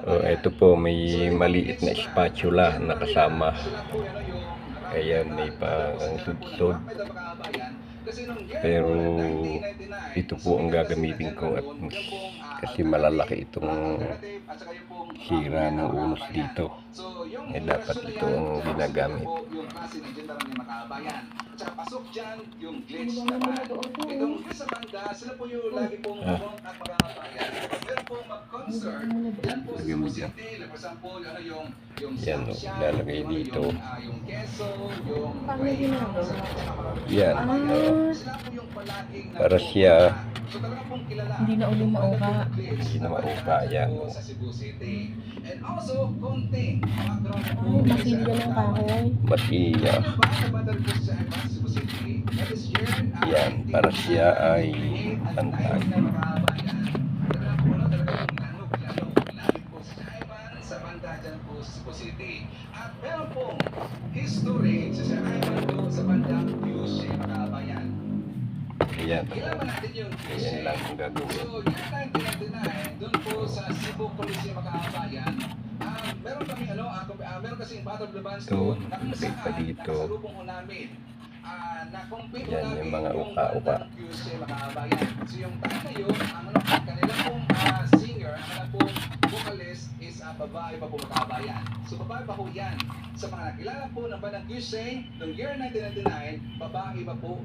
Oh, ito po may maliit na spatula na kasama. Ayan, may pang sudsod. Pero ito po ang gagamitin ko at kasi malalaki itong sira ng unos dito. Dapat ito ang ginagamit. Tsaka pasok dyan yung glitch naman. Itong sa banda, sila po yung lagi pong ang mga bayan. Pero po mag-concert, yan po sa Cebu City, like for example, yung yan o, lalagay dito. Yung keso, yung yan, para siya Hindi na uli mauka. hindi na mauka yan. sa Cebu City. And also, konting background. Ay, masilya ng kahoy. Masiya. Yan, para siya ay pantay. At meron pong history sa Ivan doon sa bandang QC Makabayan. Ayan, Kailangan natin yung ayan lang ang gagawin. So, yung 1999, doon po sa Cebu Coliseum Makabayan, meron kami meron kasing Battle of the Bands Ito, doon na kung lagay pa saan dito. nakasalubong ko namin. Na-compete ko Yan, namin yung mga uka-uka. bandang QC Makabayan. So, yung time na yun, ang kanila pong singer, ang kanila pong vocalist is babae pa po Makabayan. So, babae pa po yan. Sa mga nakilala po ng bandang QC, noong year 1999, babae pa po ang